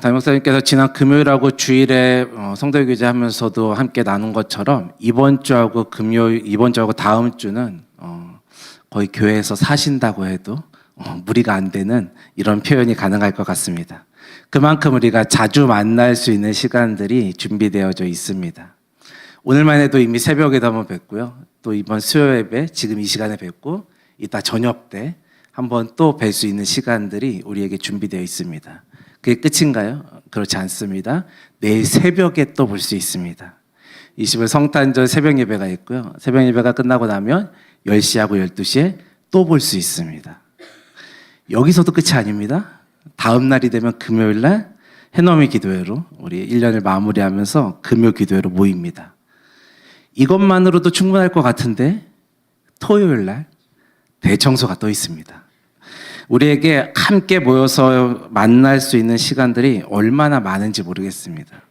담임 목사님께서 지난 금요일하고 주일에 성도의 교제하면서도 함께 나눈 것처럼 이번 주하고 다음 주는 거의 교회에서 사신다고 해도 무리가 안 되는 이런 표현이 가능할 것 같습니다. 그만큼 우리가 자주 만날 수 있는 시간들이 준비되어져 있습니다. 오늘만 해도 이미 새벽에도 한번 뵙고요. 또 이번 수요 예배 지금 이 시간에 뵙고 이따 저녁 때 한번 또 뵐 수 있는 시간들이 우리에게 준비되어 있습니다. 그게 끝인가요? 그렇지 않습니다. 내일 새벽에 또 볼 수 있습니다. 20일 성탄절 새벽 예배가 있고요. 새벽 예배가 끝나고 나면 10시하고 12시에 또 볼 수 있습니다. 여기서도 끝이 아닙니다. 다음 날이 되면 금요일 날 해넘이 기도회로 우리 1년을 마무리하면서 금요 기도회로 모입니다. 이것만으로도 충분할 것 같은데 토요일 날 대청소가 또 있습니다. 우리에게 함께 모여서 만날 수 있는 시간들이 얼마나 많은지 모르겠습니다.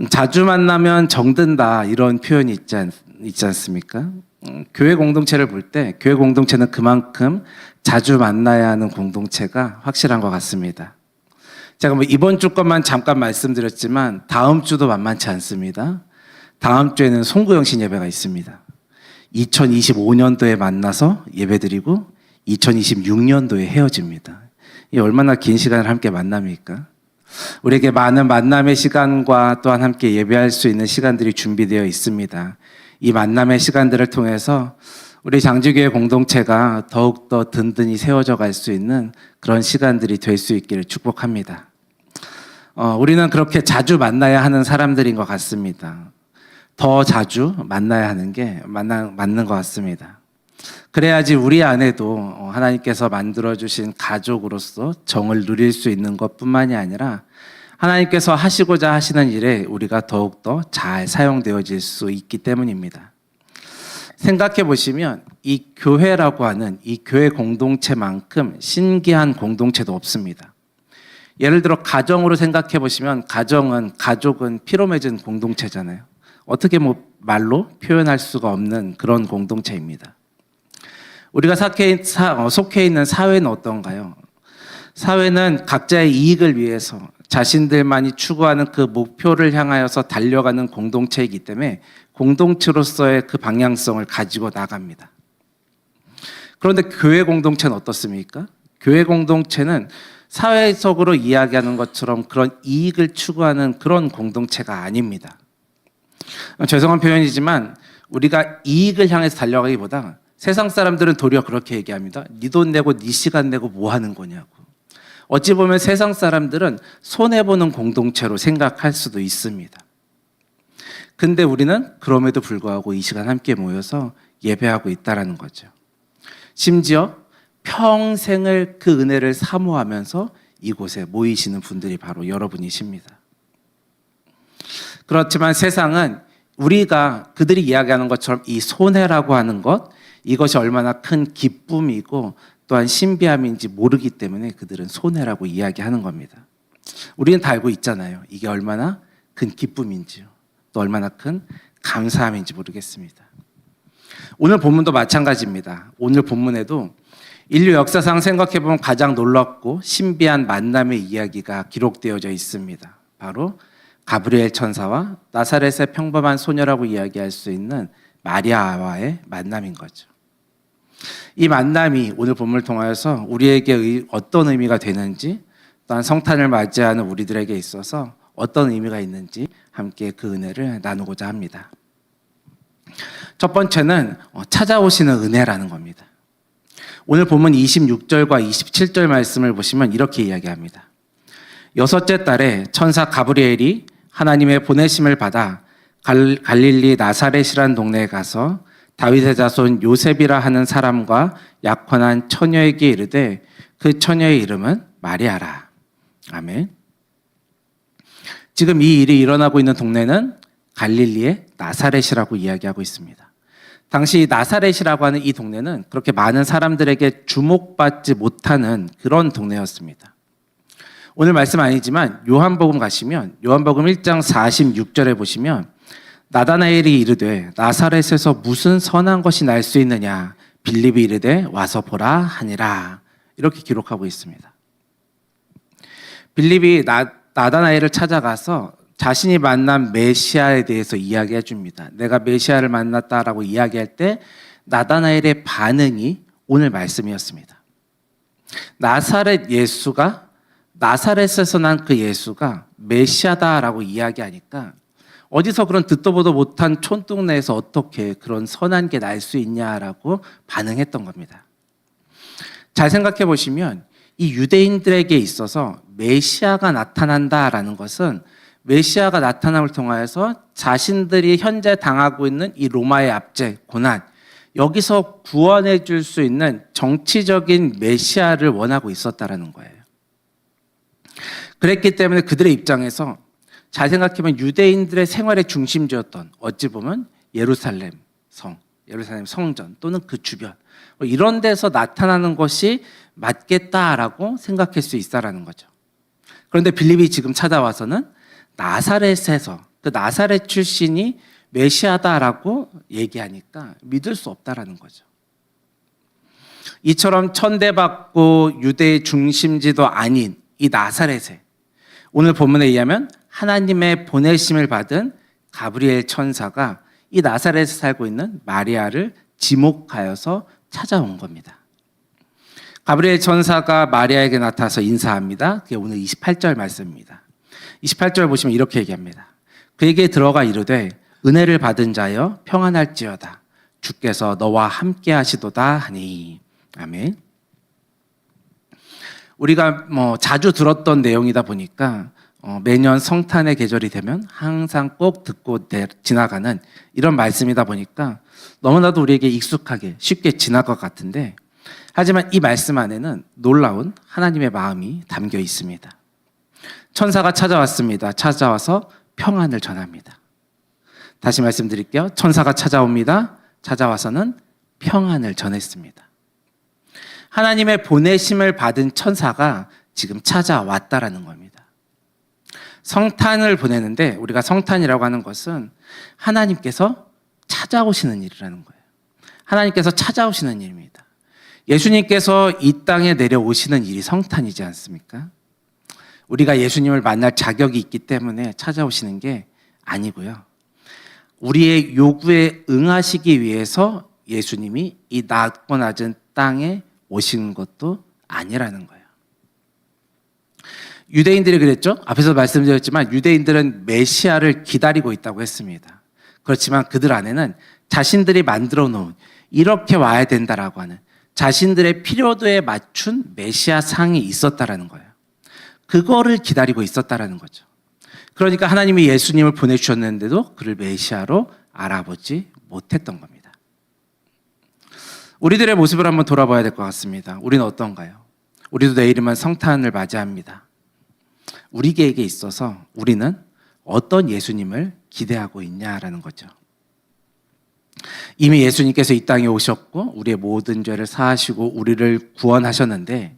자주 만나면 정든다 이런 표현이 있지 않습니까? 교회 공동체를 볼 때 교회 공동체는 그만큼 자주 만나야 하는 공동체가 확실한 것 같습니다. 제가 이번 주 것만 잠깐 말씀드렸지만 다음 주도 만만치 않습니다. 다음 주에는 송구영신 예배가 있습니다. 2025년도에 만나서 예배드리고 2026년도에 헤어집니다. 이 얼마나 긴 시간을 함께 만납니까? 우리에게 많은 만남의 시간과 또한 함께 예배할 수 있는 시간들이 준비되어 있습니다. 이 만남의 시간들을 통해서 우리 장지교회 공동체가 더욱더 든든히 세워져 갈 수 있는 그런 시간들이 될 수 있기를 축복합니다. 우리는 그렇게 자주 만나야 하는 사람들인 것 같습니다. 더 자주 만나야 하는 게 맞는 것 같습니다. 그래야지 우리 안에도 하나님께서 만들어주신 가족으로서 정을 누릴 수 있는 것뿐만이 아니라 하나님께서 하시고자 하시는 일에 우리가 더욱더 잘 사용되어질 수 있기 때문입니다. 생각해 보시면 이 교회라고 하는 이 교회 공동체만큼 신기한 공동체도 없습니다. 예를 들어 가정으로 생각해 보시면 가족은 피로 맺은 공동체잖아요. 어떻게 말로 표현할 수가 없는 그런 공동체입니다. 우리가 속해 있는 사회는 어떤가요? 사회는 각자의 이익을 위해서 자신들만이 추구하는 그 목표를 향하여서 달려가는 공동체이기 때문에 공동체로서의 그 방향성을 가지고 나갑니다. 그런데 교회 공동체는 어떻습니까? 교회 공동체는 사회적으로 이야기하는 것처럼 그런 이익을 추구하는 그런 공동체가 아닙니다. 죄송한 표현이지만 우리가 이익을 향해서 달려가기보다 세상 사람들은 도리어 그렇게 얘기합니다. 네 돈 내고 네 시간 내고 뭐 하는 거냐고. 어찌 보면 세상 사람들은 손해보는 공동체로 생각할 수도 있습니다. 근데 우리는 그럼에도 불구하고 이 시간 함께 모여서 예배하고 있다는 거죠. 심지어 평생을 그 은혜를 사모하면서 이곳에 모이시는 분들이 바로 여러분이십니다. 그렇지만 세상은 우리가 그들이 이야기하는 것처럼 이 손해라고 하는 것, 이것이 얼마나 큰 기쁨이고 또한 신비함인지 모르기 때문에 그들은 손해라고 이야기하는 겁니다. 우리는 다 알고 있잖아요. 이게 얼마나 큰 기쁨인지요. 또 얼마나 큰 감사함인지 모르겠습니다. 오늘 본문도 마찬가지입니다. 오늘 본문에도 인류 역사상 생각해보면 가장 놀랍고 신비한 만남의 이야기가 기록되어져 있습니다. 바로 가브리엘 천사와 나사렛의 평범한 소녀라고 이야기할 수 있는 마리아와의 만남인 거죠. 이 만남이 오늘 본문을 통하여서 우리에게 어떤 의미가 되는지, 또한 성탄을 맞이하는 우리들에게 있어서 어떤 의미가 있는지 함께 그 은혜를 나누고자 합니다. 첫 번째는 찾아오시는 은혜라는 겁니다. 오늘 본문 26절과 27절 말씀을 보시면 이렇게 이야기합니다. 여섯째 달에 천사 가브리엘이 하나님의 보내심을 받아 갈릴리 나사렛이란 동네에 가서 다윗의 자손 요셉이라 하는 사람과 약혼한 처녀에게 이르되 그 처녀의 이름은 마리아라. 아멘. 지금 이 일이 일어나고 있는 동네는 갈릴리의 나사렛이라고 이야기하고 있습니다. 당시 나사렛이라고 하는 이 동네는 그렇게 많은 사람들에게 주목받지 못하는 그런 동네였습니다. 오늘 말씀 아니지만 요한복음 가시면 요한복음 1장 46절에 보시면 나다나엘이 이르되 나사렛에서 무슨 선한 것이 날 수 있느냐 빌립이 이르되 와서 보라 하니라 이렇게 기록하고 있습니다. 빌립이 나다나엘을 찾아가서 자신이 만난 메시아에 대해서 이야기해 줍니다. 내가 메시아를 만났다라고 이야기할 때 나다나엘의 반응이 오늘 말씀이었습니다. 나사렛에서 난 그 예수가 메시아다라고 이야기하니까 어디서 그런 듣도 보도 못한 촌동네에서 어떻게 그런 선한 게 날 수 있냐라고 반응했던 겁니다. 잘 생각해 보시면 이 유대인들에게 있어서 메시아가 나타난다라는 것은 메시아가 나타남을 통하여서 자신들이 현재 당하고 있는 이 로마의 압제, 고난, 여기서 구원해 줄 수 있는 정치적인 메시아를 원하고 있었다라는 거예요. 그랬기 때문에 그들의 입장에서 잘 생각해보면 유대인들의 생활의 중심지였던 어찌 보면 예루살렘 성전 또는 그 주변 이런 데서 나타나는 것이 맞겠다라고 생각할 수 있다라는 거죠. 그런데 빌립이 지금 찾아와서는 나사렛에서 그 나사렛 출신이 메시아다라고 얘기하니까 믿을 수 없다라는 거죠. 이처럼 천대받고 유대의 중심지도 아닌 이 나사렛에 오늘 본문에 의하면 하나님의 보내심을 받은 가브리엘 천사가 이 나사렛에 살고 있는 마리아를 지목하여서 찾아온 겁니다. 가브리엘 천사가 마리아에게 나타나서 인사합니다. 그게 오늘 28절 말씀입니다. 28절 보시면 이렇게 얘기합니다. 그에게 들어가 이르되 은혜를 받은 자여 평안할지어다. 주께서 너와 함께 하시도다 하니. 아멘. 우리가 자주 들었던 내용이다 보니까 매년 성탄의 계절이 되면 항상 꼭 듣고 지나가는 이런 말씀이다 보니까 너무나도 우리에게 익숙하게 쉽게 지날 것 같은데 하지만 이 말씀 안에는 놀라운 하나님의 마음이 담겨 있습니다. 천사가 찾아왔습니다. 찾아와서 평안을 전합니다. 다시 말씀드릴게요. 천사가 찾아옵니다. 찾아와서는 평안을 전했습니다. 하나님의 보내심을 받은 천사가 지금 찾아왔다라는 겁니다. 성탄을 보내는데 우리가 성탄이라고 하는 것은 하나님께서 찾아오시는 일이라는 거예요. 하나님께서 찾아오시는 일입니다. 예수님께서 이 땅에 내려오시는 일이 성탄이지 않습니까? 우리가 예수님을 만날 자격이 있기 때문에 찾아오시는 게 아니고요. 우리의 요구에 응하시기 위해서 예수님이 이 낮고 낮은 땅에 오신 것도 아니라는 거예요. 유대인들이 그랬죠. 앞에서 말씀드렸지만 유대인들은 메시아를 기다리고 있다고 했습니다. 그렇지만 그들 안에는 자신들이 만들어 놓은 이렇게 와야 된다라고 하는 자신들의 필요도에 맞춘 메시아 상이 있었다라는 거예요. 그거를 기다리고 있었다라는 거죠. 그러니까 하나님이 예수님을 보내주셨는데도 그를 메시아로 알아보지 못했던 겁니다. 우리들의 모습을 한번 돌아봐야 될 것 같습니다. 우리는 어떤가요? 우리도 내일이면 성탄을 맞이합니다. 우리에게 있어서 우리는 어떤 예수님을 기대하고 있냐라는 거죠. 이미 예수님께서 이 땅에 오셨고 우리의 모든 죄를 사하시고 우리를 구원하셨는데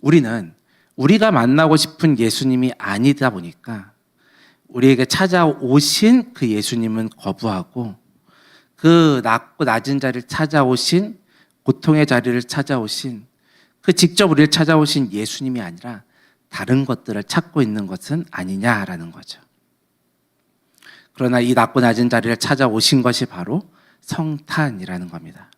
우리는 우리가 만나고 싶은 예수님이 아니다 보니까 우리에게 찾아오신 그 예수님은 거부하고 그 낮고 낮은 자리를 찾아오신 고통의 자리를 찾아오신 그 직접 우리를 찾아오신 예수님이 아니라 다른 것들을 찾고 있는 것은 아니냐라는 거죠. 그러나 이 낮고 낮은 자리를 찾아오신 것이 바로 성탄이라는 겁니다.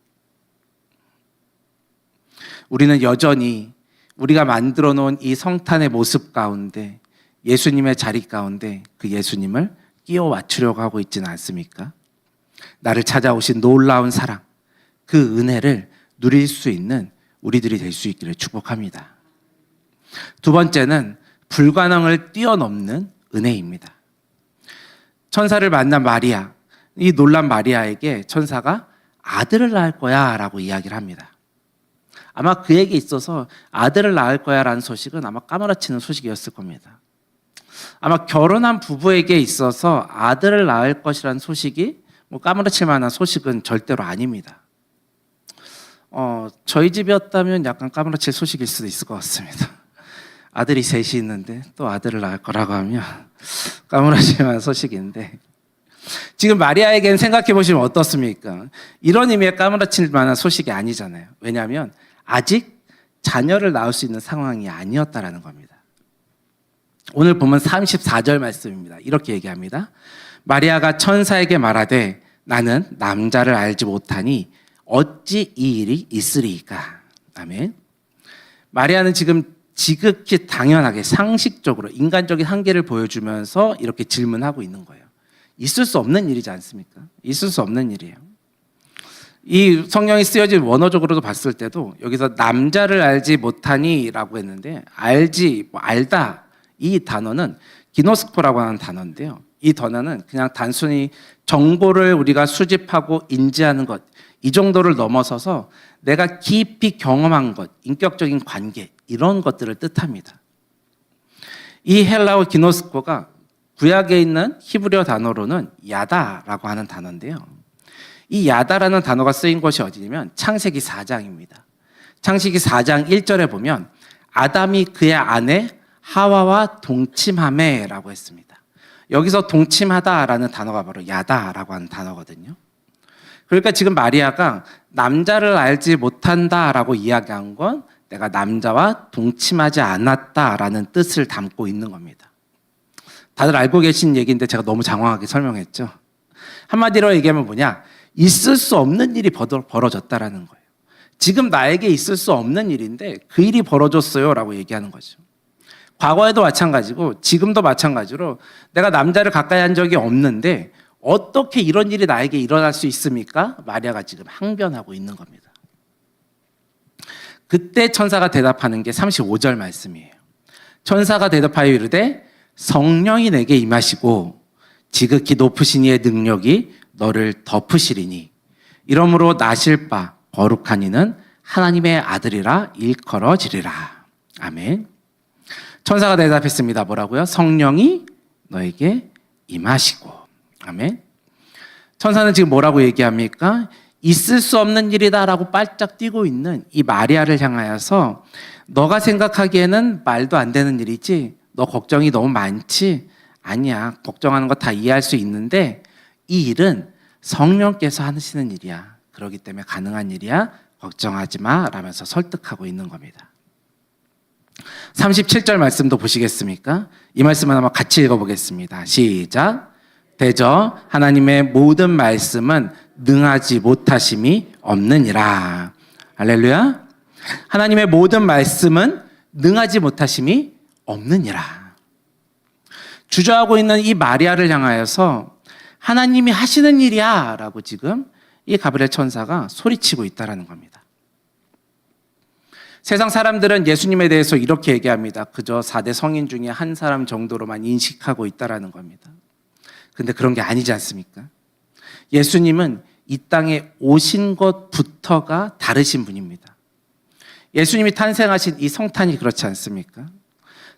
우리는 여전히 우리가 만들어 놓은 이 성탄의 모습 가운데 예수님의 자리 가운데 그 예수님을 끼워 맞추려고 하고 있지는 않습니까? 나를 찾아오신 놀라운 사랑, 그 은혜를 누릴 수 있는 우리들이 될 수 있기를 축복합니다. 두 번째는 불가능을 뛰어넘는 은혜입니다. 천사를 만난 마리아, 이 놀란 마리아에게 천사가 아들을 낳을 거야 라고 이야기를 합니다. 아마 그에게 있어서 아들을 낳을 거야 라는 소식은 아마 까무라치는 소식이었을 겁니다. 아마 결혼한 부부에게 있어서 아들을 낳을 것이라는 소식이 까무라칠 만한 소식은 절대로 아닙니다. 저희 집이었다면 약간 까무라칠 소식일 수도 있을 것 같습니다. 아들이 셋이 있는데 또 아들을 낳을 거라고 하면 까무라칠 만한 소식인데 지금 마리아에게는 생각해 보시면 어떻습니까? 이런 의미의 까무라칠 만한 소식이 아니잖아요. 왜냐하면 아직 자녀를 낳을 수 있는 상황이 아니었다라는 겁니다. 오늘 보면 34절 말씀입니다. 이렇게 얘기합니다. 마리아가 천사에게 말하되 나는 남자를 알지 못하니 어찌 이 일이 있으리이까. 아멘. 마리아는 지금 지극히 당연하게 상식적으로 인간적인 한계를 보여주면서 이렇게 질문하고 있는 거예요. 있을 수 없는 일이지 않습니까? 있을 수 없는 일이에요. 이 성경이 쓰여진 원어적으로도 봤을 때도 여기서 남자를 알지 못하니라고 했는데 알지, 알다 이 단어는 기노스코라고 하는 단어인데요. 이 단어는 그냥 단순히 정보를 우리가 수집하고 인지하는 것, 이 정도를 넘어서서 내가 깊이 경험한 것, 인격적인 관계 이런 것들을 뜻합니다. 이 헬라어 기노스코가 구약에 있는 히브리어 단어로는 야다라고 하는 단어인데요. 이 야다라는 단어가 쓰인 곳이 어디냐면 창세기 4장입니다. 창세기 4장 1절에 보면 아담이 그의 아내 하와와 동침하매라고 했습니다. 여기서 동침하다라는 단어가 바로 야다라고 하는 단어거든요. 그러니까 지금 마리아가 남자를 알지 못한다라고 이야기한 건 내가 남자와 동침하지 않았다라는 뜻을 담고 있는 겁니다. 다들 알고 계신 얘기인데 제가 너무 장황하게 설명했죠. 한마디로 얘기하면 뭐냐? 있을 수 없는 일이 벌어졌다라는 거예요. 지금 나에게 있을 수 없는 일인데 그 일이 벌어졌어요 라고 얘기하는 거죠. 과거에도 마찬가지고 지금도 마찬가지로 내가 남자를 가까이 한 적이 없는데 어떻게 이런 일이 나에게 일어날 수 있습니까? 마리아가 지금 항변하고 있는 겁니다. 그때 천사가 대답하는 게 35절 말씀이에요. 천사가 대답하여 이르되 성령이 내게 임하시고 지극히 높으신 이의 능력이 너를 덮으시리니 이러므로 나실 바 거룩한 이는 하나님의 아들이라 일컬어지리라. 아멘. 천사가 대답했습니다. 뭐라고요? 성령이 너에게 임하시고. 아멘. 천사는 지금 뭐라고 얘기합니까? 있을 수 없는 일이다라고 발짝 뛰고 있는 이 마리아를 향하여서 너가 생각하기에는 말도 안 되는 일이지, 너 걱정이 너무 많지? 아니야. 걱정하는 거 다 이해할 수 있는데 이 일은 성령께서 하시는 일이야. 그렇기 때문에 가능한 일이야. 걱정하지 마 라면서 설득하고 있는 겁니다. 37절 말씀도 보시겠습니까? 이 말씀을 한번 같이 읽어보겠습니다. 시작. 대저 하나님의 모든 말씀은 능하지 못하심이 없느니라. 할렐루야. 하나님의 모든 말씀은 능하지 못하심이 없느니라. 주저하고 있는 이 마리아를 향하여서 하나님이 하시는 일이야 라고 지금 이 가브리엘 천사가 소리치고 있다는 겁니다. 세상 사람들은 예수님에 대해서 이렇게 얘기합니다. 그저 4대 성인 중에 한 사람 정도로만 인식하고 있다는 겁니다. 근데 그런 게 아니지 않습니까? 예수님은 이 땅에 오신 것부터가 다르신 분입니다. 예수님이 탄생하신 이 성탄이 그렇지 않습니까?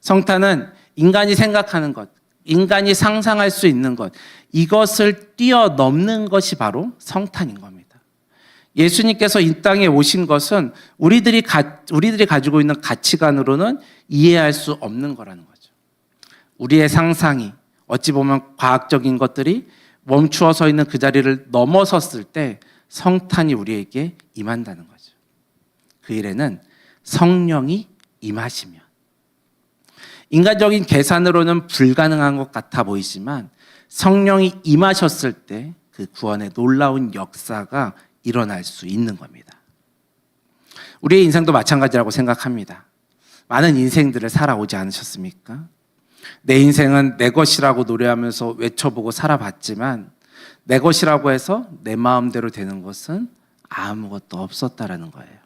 성탄은 인간이 생각하는 것, 인간이 상상할 수 있는 것, 이것을 뛰어넘는 것이 바로 성탄인 겁니다. 예수님께서 이 땅에 오신 것은 우리들이 가지고 있는 가치관으로는 이해할 수 없는 거라는 거죠. 우리의 상상이 어찌 보면 과학적인 것들이 멈추어 서 있는 그 자리를 넘어섰을 때 성탄이 우리에게 임한다는 거죠. 그 일에는 성령이 임하시면 인간적인 계산으로는 불가능한 것 같아 보이지만 성령이 임하셨을 때 그 구원의 놀라운 역사가 일어날 수 있는 겁니다. 우리의 인생도 마찬가지라고 생각합니다. 많은 인생들을 살아오지 않으셨습니까? 내 인생은 내 것이라고 노래하면서 외쳐보고 살아봤지만 내 것이라고 해서 내 마음대로 되는 것은 아무것도 없었다라는 거예요.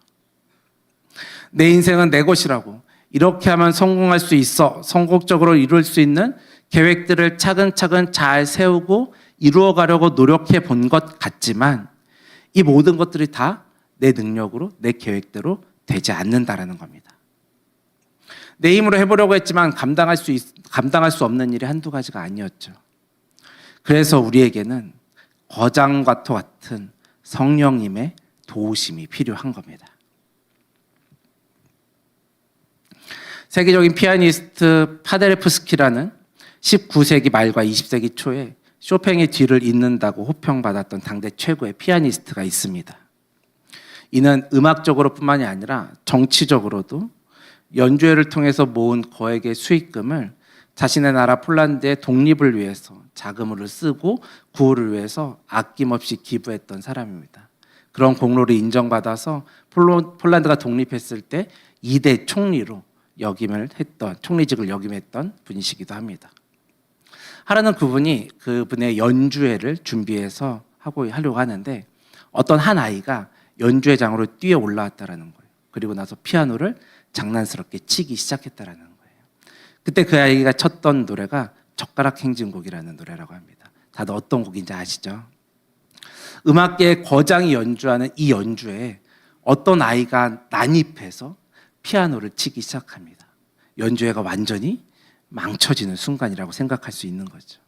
내 인생은 내 것이라고, 이렇게 하면 성공할 수 있어, 성공적으로 이룰 수 있는 계획들을 차근차근 잘 세우고 이루어가려고 노력해 본 것 같지만 이 모든 것들이 다 내 능력으로, 내 계획대로 되지 않는다라는 겁니다. 내 힘으로 해보려고 했지만 감당할 수 없는 일이 한두 가지가 아니었죠. 그래서 우리에게는 거장과 같은 성령님의 도우심이 필요한 겁니다. 세계적인 피아니스트 파데레프스키라는 19세기 말과 20세기 초에 쇼팽의 뒤를 잇는다고 호평받았던 당대 최고의 피아니스트가 있습니다. 이는 음악적으로 뿐만이 아니라 정치적으로도 연주회를 통해서 모은 거액의 수익금을 자신의 나라 폴란드의 독립을 위해서 자금을 쓰고 구호를 위해서 아낌없이 기부했던 사람입니다. 그런 공로를 인정받아서 폴란드가 독립했을 때 2대 총리로 총리직을 역임했던 분이시기도 합니다. 하루는 그분의 연주회를 준비해서 하려고 하는데 어떤 한 아이가 연주회장으로 뛰어 올라왔다라는 거예요. 그리고 나서 피아노를 장난스럽게 치기 시작했다라는 거예요. 그때 그 아이가 쳤던 노래가 젓가락 행진곡이라는 노래라고 합니다. 다들 어떤 곡인지 아시죠? 음악계의 거장이 연주하는 이 연주에 어떤 아이가 난입해서 피아노를 치기 시작합니다. 연주회가 완전히 망쳐지는 순간이라고 생각할 수 있는 거죠.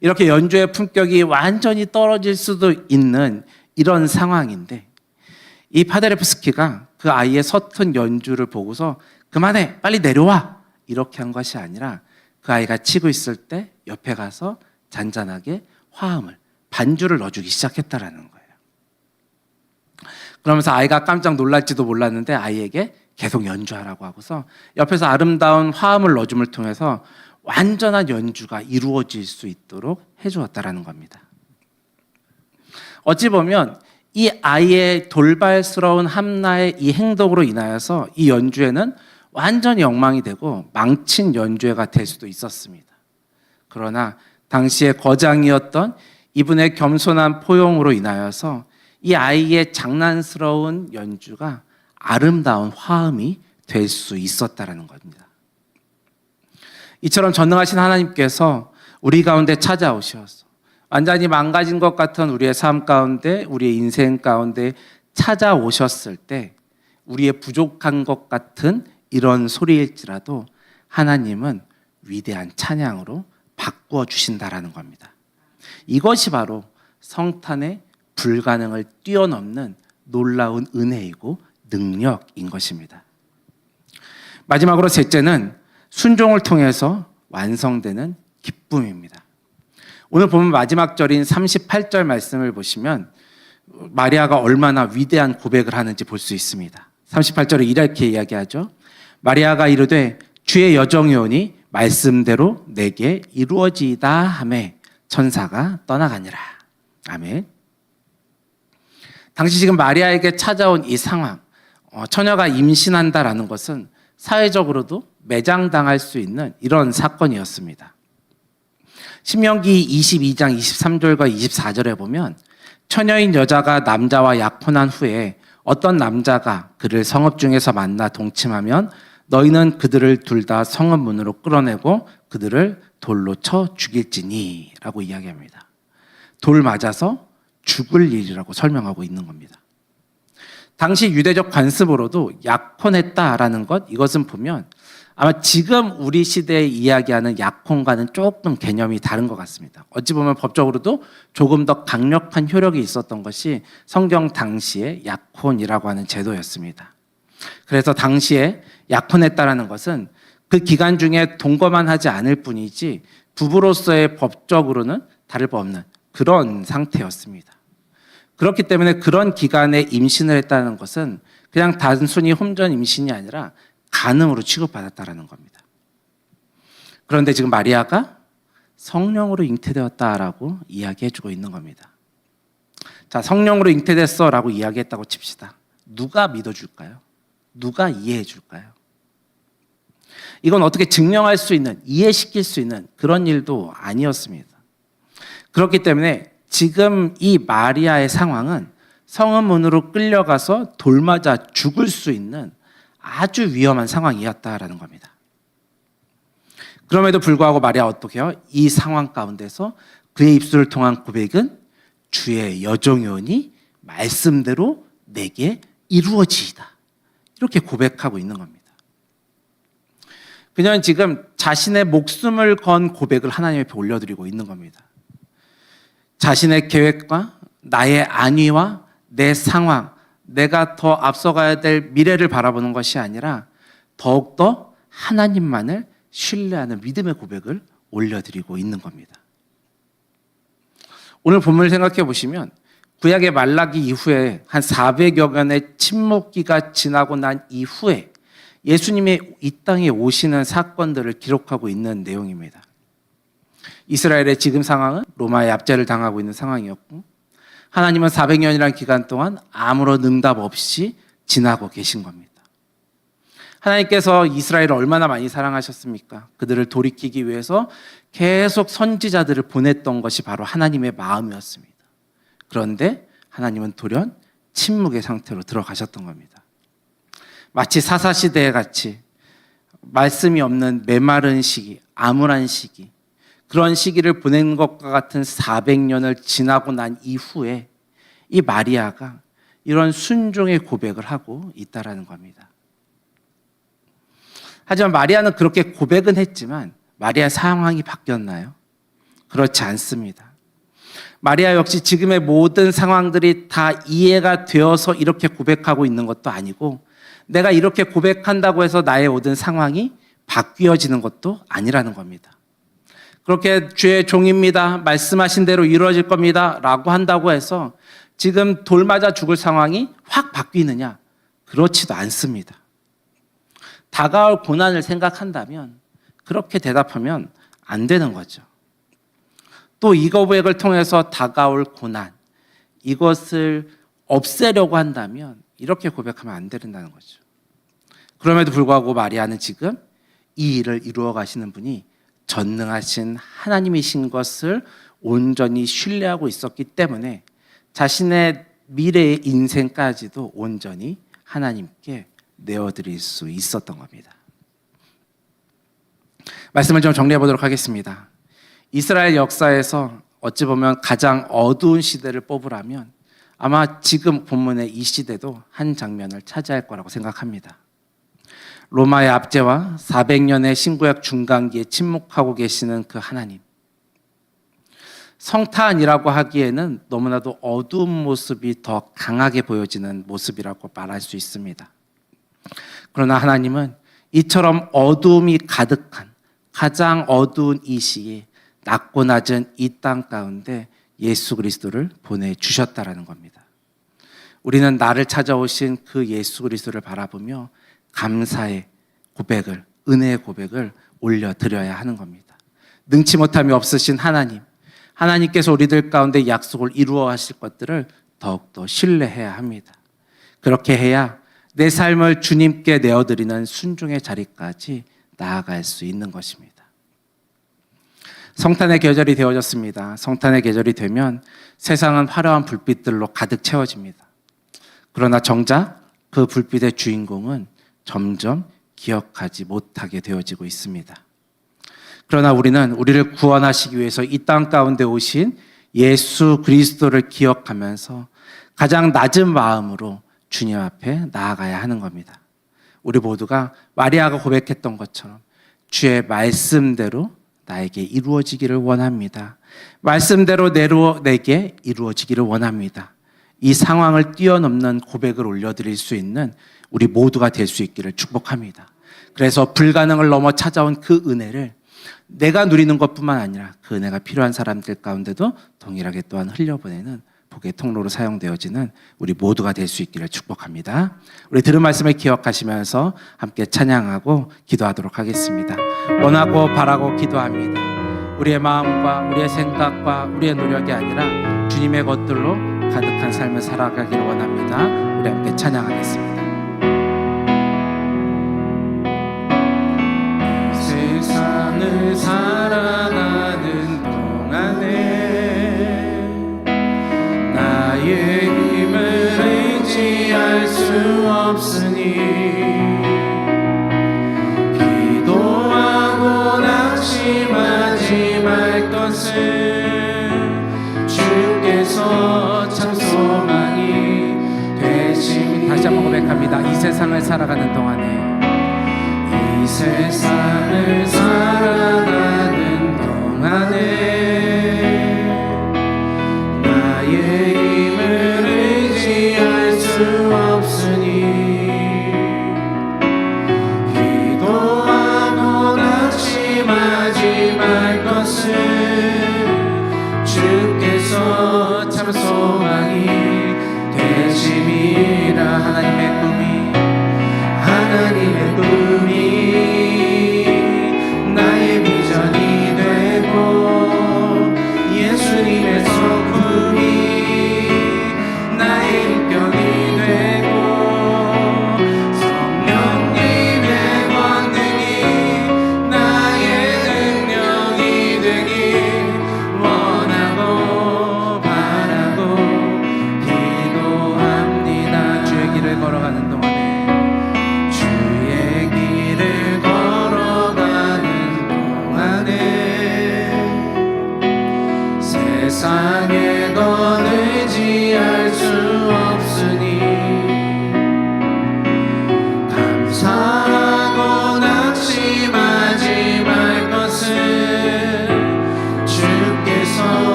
이렇게 연주의 품격이 완전히 떨어질 수도 있는 이런 상황인데 이 파데레프스키가 그 아이의 서툰 연주를 보고서 그만해, 빨리 내려와, 이렇게 한 것이 아니라 그 아이가 치고 있을 때 옆에 가서 잔잔하게 화음을, 반주를 넣어주기 시작했다라는 거예요. 그러면서 아이가 깜짝 놀랄지도 몰랐는데 아이에게 계속 연주하라고 하고서 옆에서 아름다운 화음을 넣어줌을 통해서 완전한 연주가 이루어질 수 있도록 해주었다라는 겁니다. 어찌 보면 이 아이의 돌발스러운 함나의 이 행동으로 인하여서 이 연주회는 완전히 엉망이 되고 망친 연주회가 될 수도 있었습니다. 그러나 당시의 거장이었던 이분의 겸손한 포용으로 인하여서 이 아이의 장난스러운 연주가 아름다운 화음이 될 수 있었다라는 겁니다. 이처럼 전능하신 하나님께서 우리 가운데 찾아오셔서 완전히 망가진 것 같은 우리의 삶 가운데, 우리의 인생 가운데 찾아오셨을 때 우리의 부족한 것 같은 이런 소리일지라도 하나님은 위대한 찬양으로 바꾸어 주신다라는 겁니다. 이것이 바로 성탄의 불가능을 뛰어넘는 놀라운 은혜이고 능력인 것입니다. 마지막으로 셋째는 순종을 통해서 완성되는 기쁨입니다. 오늘 보면 마지막 절인 38절 말씀을 보시면 마리아가 얼마나 위대한 고백을 하는지 볼 수 있습니다. 38절에 이렇게 이야기하죠. 마리아가 이르되 주의 여정이오니 말씀대로 내게 이루어지이다 하매 천사가 떠나가니라. 아멘. 당시 지금 마리아에게 찾아온 이 상황, 처녀가 임신한다라는 것은 사회적으로도 매장당할 수 있는 이런 사건이었습니다. 신명기 22장 23절과 24절에 보면 처녀인 여자가 남자와 약혼한 후에 어떤 남자가 그를 성읍 중에서 만나 동침하면 너희는 그들을 둘 다 성읍 문으로 끌어내고 그들을 돌로 쳐 죽일지니 라고 이야기합니다. 돌 맞아서 죽을 일이라고 설명하고 있는 겁니다. 당시 유대적 관습으로도 약혼했다라는 것, 이것은 보면 아마 지금 우리 시대에 이야기하는 약혼과는 조금 개념이 다른 것 같습니다. 어찌 보면 법적으로도 조금 더 강력한 효력이 있었던 것이 성경 당시의 약혼이라고 하는 제도였습니다. 그래서 당시에 약혼했다라는 것은 그 기간 중에 동거만 하지 않을 뿐이지 부부로서의 법적으로는 다를 바 없는 그런 상태였습니다. 그렇기 때문에 그런 기간에 임신을 했다는 것은 그냥 단순히 홈전 임신이 아니라 간음으로 취급받았다는 겁니다. 그런데 지금 마리아가 성령으로 잉태되었다라고 이야기해주고 있는 겁니다. 자, 성령으로 잉태됐어라고 이야기했다고 칩시다. 누가 믿어줄까요? 누가 이해해줄까요? 이건 어떻게 증명할 수 있는, 이해시킬 수 있는 그런 일도 아니었습니다. 그렇기 때문에 지금 이 마리아의 상황은 성읍 문으로 끌려가서 돌 맞아 죽을 수 있는 아주 위험한 상황이었다라는 겁니다. 그럼에도 불구하고 마리아 어떻게 해요? 이 상황 가운데서 그의 입술을 통한 고백은 주의 여종이오니 말씀대로 내게 이루어지이다. 이렇게 고백하고 있는 겁니다. 그녀는 지금 자신의 목숨을 건 고백을 하나님 앞에 올려드리고 있는 겁니다. 자신의 계획과 나의 안위와 내 상황, 내가 더 앞서가야 될 미래를 바라보는 것이 아니라 더욱더 하나님만을 신뢰하는 믿음의 고백을 올려드리고 있는 겁니다. 오늘 본문을 생각해 보시면 구약의 말라기 이후에 한 400여 년의 침묵기가 지나고 난 이후에 예수님이 이 땅에 오시는 사건들을 기록하고 있는 내용입니다. 이스라엘의 지금 상황은 로마의 압제를 당하고 있는 상황이었고, 하나님은 400년이라는 기간 동안 아무런 응답 없이 지나고 계신 겁니다. 하나님께서 이스라엘을 얼마나 많이 사랑하셨습니까? 그들을 돌이키기 위해서 계속 선지자들을 보냈던 것이 바로 하나님의 마음이었습니다. 그런데 하나님은 돌연 침묵의 상태로 들어가셨던 겁니다. 마치 사사시대에 같이 말씀이 없는 메마른 시기, 암울한 시기, 그런 시기를 보낸 것과 같은 400년을 지나고 난 이후에 이 마리아가 이런 순종의 고백을 하고 있다라는 겁니다. 하지만 마리아는 그렇게 고백은 했지만 마리아의 상황이 바뀌었나요? 그렇지 않습니다. 마리아 역시 지금의 모든 상황들이 다 이해가 되어서 이렇게 고백하고 있는 것도 아니고, 내가 이렇게 고백한다고 해서 나의 모든 상황이 바뀌어지는 것도 아니라는 겁니다. 그렇게 주의 종입니다, 말씀하신 대로 이루어질 겁니다 라고 한다고 해서 지금 돌 맞아 죽을 상황이 확 바뀌느냐? 그렇지도 않습니다. 다가올 고난을 생각한다면 그렇게 대답하면 안 되는 거죠. 또 이 고백을 통해서 다가올 고난, 이것을 없애려고 한다면 이렇게 고백하면 안 된다는 거죠. 그럼에도 불구하고 마리아는 지금 이 일을 이루어 가시는 분이 전능하신 하나님이신 것을 온전히 신뢰하고 있었기 때문에 자신의 미래의 인생까지도 온전히 하나님께 내어드릴 수 있었던 겁니다. 말씀을 좀 정리해 보도록 하겠습니다. 이스라엘 역사에서 어찌 보면 가장 어두운 시대를 뽑으라면 아마 지금 본문의 이 시대도 한 장면을 차지할 거라고 생각합니다. 로마의 압제와 400년의 신구약 중간기에 침묵하고 계시는 그 하나님. 성탄이라고 하기에는 너무나도 어두운 모습이 더 강하게 보여지는 모습이라고 말할 수 있습니다. 그러나 하나님은 이처럼 어두움이 가득한 가장 어두운 이 시기에 낮고 낮은 이 땅 가운데 예수 그리스도를 보내주셨다라는 겁니다. 우리는 나를 찾아오신 그 예수 그리스도를 바라보며 감사의 고백을, 은혜의 고백을 올려드려야 하는 겁니다. 능치 못함이 없으신 하나님, 하나님께서 우리들 가운데 약속을 이루어 하실 것들을 더욱더 신뢰해야 합니다. 그렇게 해야 내 삶을 주님께 내어드리는 순종의 자리까지 나아갈 수 있는 것입니다. 성탄의 계절이 되어졌습니다. 성탄의 계절이 되면 세상은 화려한 불빛들로 가득 채워집니다. 그러나 정작 그 불빛의 주인공은 점점 기억하지 못하게 되어지고 있습니다. 그러나 우리는 우리를 구원하시기 위해서 이 땅 가운데 오신 예수 그리스도를 기억하면서 가장 낮은 마음으로 주님 앞에 나아가야 하는 겁니다. 우리 모두가 마리아가 고백했던 것처럼 주의 말씀대로 나에게 이루어지기를 원합니다. 말씀대로 내게 이루어지기를 원합니다. 이 상황을 뛰어넘는 고백을 올려드릴 수 있는 우리 모두가 될 수 있기를 축복합니다. 그래서 불가능을 넘어 찾아온 그 은혜를 내가 누리는 것뿐만 아니라 그 은혜가 필요한 사람들 가운데도 동일하게 또한 흘려보내는 복의 통로로 사용되어지는 우리 모두가 될 수 있기를 축복합니다. 우리 들은 말씀을 기억하시면서 함께 찬양하고 기도하도록 하겠습니다. 원하고 바라고 기도합니다. 우리의 마음과 우리의 생각과 우리의 노력이 아니라 주님의 것들로 가득한 삶을 살아가기를 원합니다. 우리 함께 찬양하겠습니다. 세상을 살아가는 동안에 나의 힘을 의지할 수 없으니 기도하고 낙심하지 말 것을 주께서 참 소망이 되신. 다시 한번 고백합니다. 이 세상을 살아가는 동안에 이 세상을 살아가는 동안에 나의 힘을 의지할 수 없으니 기도하고 낙심하지 말 것을 주께서 참 소망이 되심이라. 하나님의 꿈이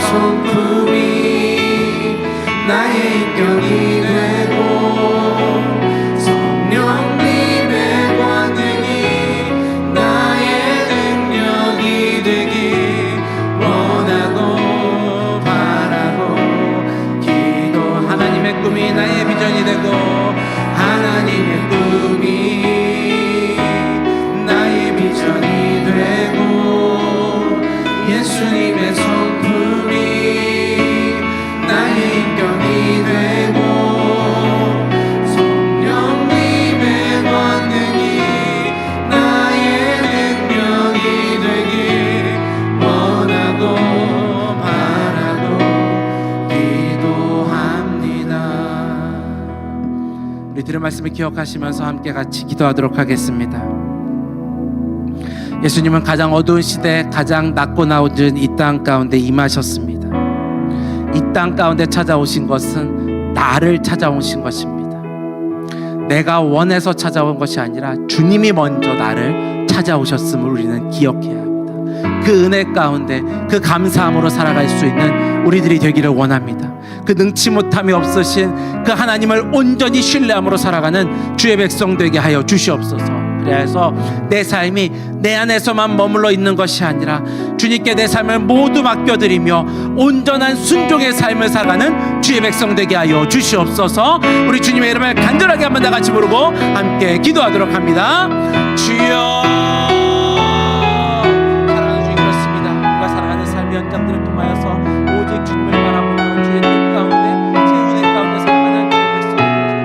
성품이 나의 인격이 되고 성령님의 권능이 나의 능력이 되기 원하고 바라고 기도. 하나님의 꿈이 나의 비전이 되고 하나님의 꿈이 나의 비전이 되고 예수님의 성품이 나의 인격이 되고 성령님의 권능이 나의 능력이 되길 원하고 바라고 기도합니다. 우리 들은 말씀을 기억하시면서 함께 같이 기도하도록 하겠습니다. 예수님은 가장 어두운 시대, 가장 낮고 낮은 이 땅 가운데 임하셨습니다. 이 땅 가운데 찾아오신 것은 나를 찾아오신 것입니다. 내가 원해서 찾아온 것이 아니라 주님이 먼저 나를 찾아오셨음을 우리는 기억해야 합니다. 그 은혜 가운데 그 감사함으로 살아갈 수 있는 우리들이 되기를 원합니다. 그 능치 못함이 없으신 그 하나님을 온전히 신뢰함으로 살아가는 주의 백성 되게 하여 주시옵소서. 그래서 내 삶이 내 안에서만 머물러 있는 것이 아니라 주님께 내 삶을 모두 맡겨드리며 온전한 순종의 삶을 살아가는 주의 백성 되게 하여 주시옵소서. 우리 주님의 이름을 간절하게 한번 다 같이 부르고 함께 기도하도록 합니다. 주여. 사랑하는 주님, 그렇습니다. 우리가 살아가는 삶의 현장들을 통하여서 오직 주님을 바라보며 주의 뜻 가운데 제 은혜 가운데 살아가는 주의 백성 되게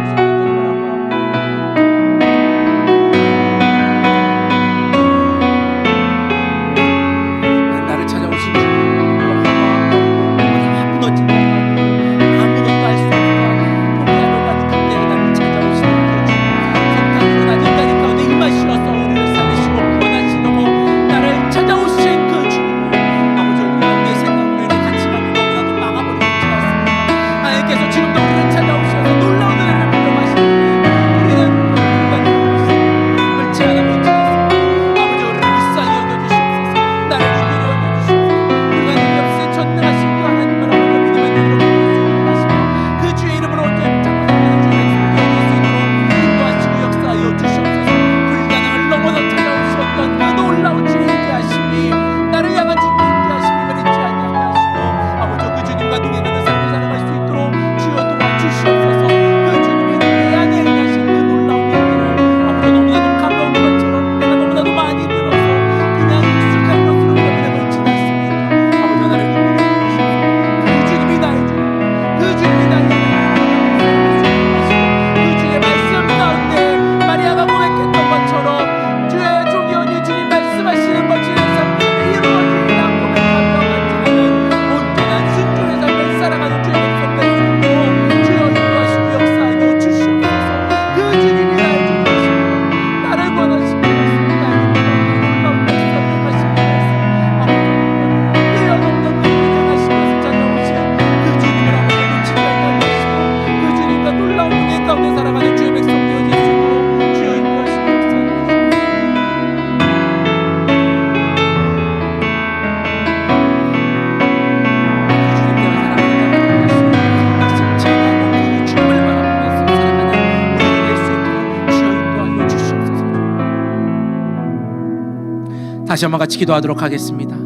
다시 한번 같이 기도하도록 하겠습니다.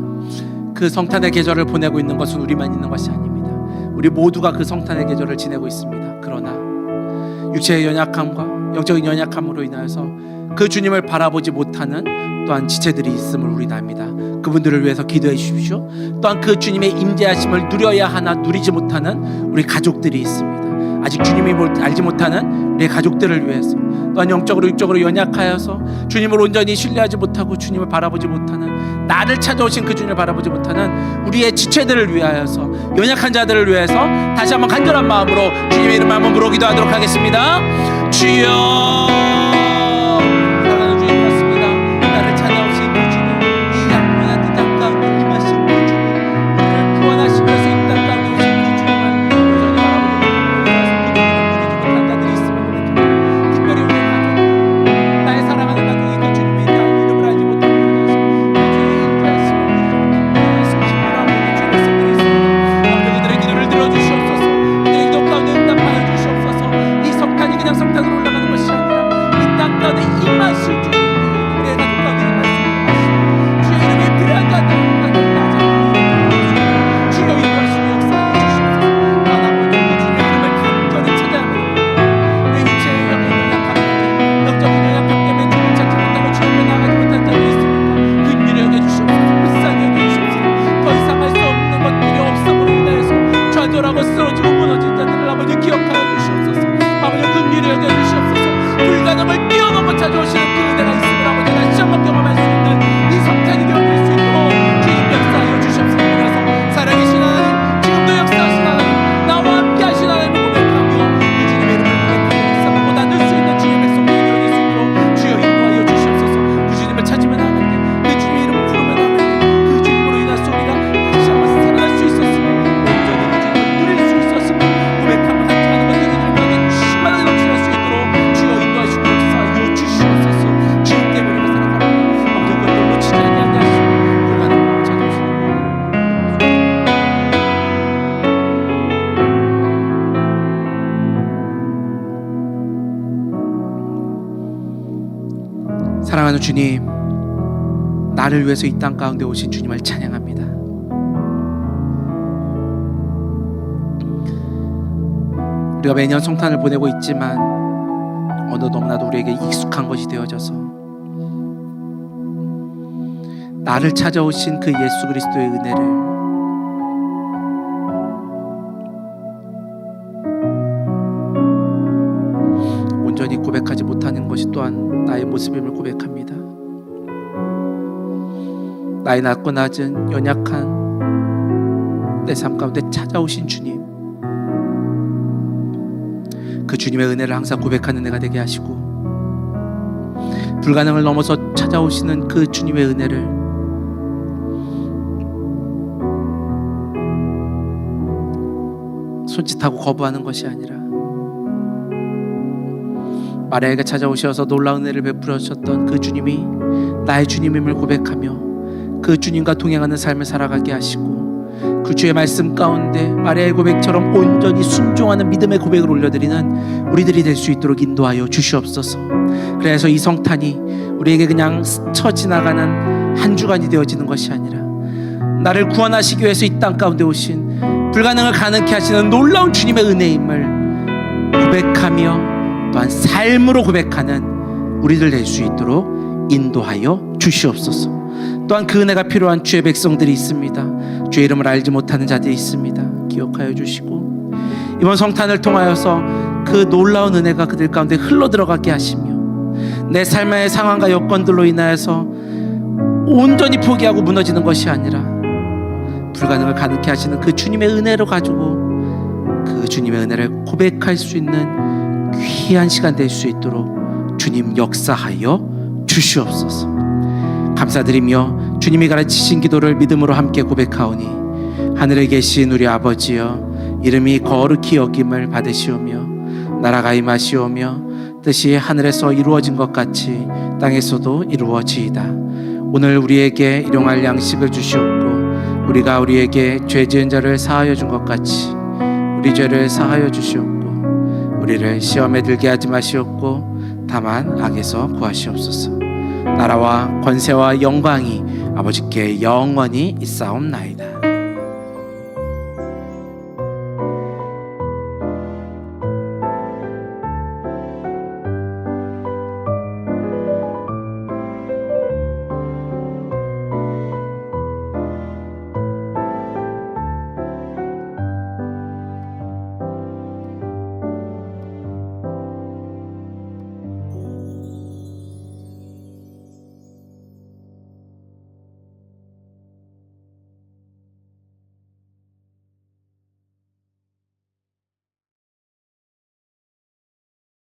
그 성탄의 계절을 보내고 있는 것은 우리만 있는 것이 아닙니다. 우리 모두가 그 성탄의 계절을 지내고 있습니다. 그러나 육체의 연약함과 영적인 연약함으로 인하여서 그 주님을 바라보지 못하는 또한 지체들이 있음을 우리는 압니다. 그분들을 위해서 기도해 주십시오. 또한 그 주님의 임재하심을 누려야 하나 누리지 못하는 우리 가족들이 있습니다. 아직 주님이 알지 못하는 우리의 가족들을 위해서, 또한 영적으로 육적으로 연약하여서 주님을 온전히 신뢰하지 못하고 주님을 바라보지 못하는, 나를 찾아오신 그 주님을 바라보지 못하는 우리의 지체들을 위하여서, 연약한 자들을 위해서 다시 한번 간절한 마음으로 주님의 이름을 한번 부르고 기도하도록 하겠습니다. 주여, 사랑하는 주님, 그렇습니다. 나를 찾아오신 그 주님, 이 양면한 땅 가운데 임하신 그 주님, 우리를 구원하시면서 이 땅 가운데 오신 그 주님을 여전히 바라보지 못하고 그 주님을 누리지 못한 자들이 있음을 고백합니다. 특별히 우리의 가족, 나의 사랑하는 가족이 그 주님의 이름을 알지 못하고 그 주님의 인자하심을 누리지 못하고 힘들어하고 있는 주의 백성들이 있습니다. 불가능을 뛰어넘어 찾아오시는 그 은혜가 있음을 아버지 다시 한번 경험할 수 있는 이 성탄이 되어질 수 있도록 주님 역사하여 주시옵소서. 그래서 살아계신 하나님, 지금도 역사하신 하나님, 나와 함께 하신 하나님을 고백하며 그 주님의 이름을 고백하며 싸우고 나눌 수 있는 주님의 백성들이 되어질 수 있도록 주여 인도하여 주시옵소서. 그 주님을 찾으면 나갈 때, 그 주님의 이름을 부르면 나갈 때, 그 주님으로 인해서 우리가 다시 한번 살아날 수 있었으며 온전히 그 주님을 누릴 수 있었으며 고백하며 간증하는 것들이 우리가 충만하게 넘쳐날 수 있도록 주여 인도하시고 역사하여 주시옵소서. 주님 때문에 우리가 살아갑니다. 아무도 그걸 놓치지 아니하게 하시고 불가능을 찾아오시는 사랑하는 주님, 나를 위해서 이 땅 가운데 오신 주님을 찬양합니다. 우리가 매년 성탄을 보내고 있지만 어느 너무나도 우리에게 익숙한 것이 되어져서 나를 찾아오신 그 예수 그리스도의 은혜를 온전히 고백하지 못하는 것이 또한 나의 모습임을 고백합니다. 나의 낮고 낮은 연약한 내 삶 가운데 찾아오신 주님, 그 주님의 은혜를 항상 고백하는 내가 되게 하시고 불가능을 넘어서 찾아오시는 그 주님의 은혜를 손짓하고 거부하는 것이 아니라 마리아에게 찾아오셔서 놀라운 은혜를 베풀어 주셨던 그 주님이 나의 주님임을 고백하며 그 주님과 동행하는 삶을 살아가게 하시고 그 주의 말씀 가운데 마리아의 고백처럼 온전히 순종하는 믿음의 고백을 올려드리는 우리들이 될 수 있도록 인도하여 주시옵소서. 그래서 이 성탄이 우리에게 그냥 스쳐 지나가는 한 주간이 되어지는 것이 아니라 나를 구원하시기 위해서 이 땅 가운데 오신 불가능을 가능케 하시는 놀라운 주님의 은혜임을 고백하며 또한 삶으로 고백하는 우리들 될 수 있도록 인도하여 주시옵소서. 또한 그 은혜가 필요한 주의 백성들이 있습니다. 주의 이름을 알지 못하는 자들이 있습니다. 기억하여 주시고 이번 성탄을 통하여서 그 놀라운 은혜가 그들 가운데 흘러 들어가게 하시며 내 삶의 상황과 여건들로 인하여서 온전히 포기하고 무너지는 것이 아니라 불가능을 가능케 하시는 그 주님의 은혜로 가지고 그 주님의 은혜를 고백할 수 있는 귀한 시간 될 수 있도록 주님 역사하여 주시옵소서. 감사드리며 주님이 가르치신 기도를 믿음으로 함께 고백하오니 하늘에 계신 우리 아버지여, 이름이 거룩히 여김을 받으시오며 나라가 임하시오며 뜻이 하늘에서 이루어진 것 같이 땅에서도 이루어지이다. 오늘 우리에게 일용할 양식을 주시옵고 우리가 우리에게 죄 지은 자를 사하여 준 것 같이 우리 죄를 사하여 주시옵고 우리를 시험에 들게 하지 마시옵고 다만 악에서 구하시옵소서. 나라와 권세와 영광이 아버지께 영원히 있사옵나이다.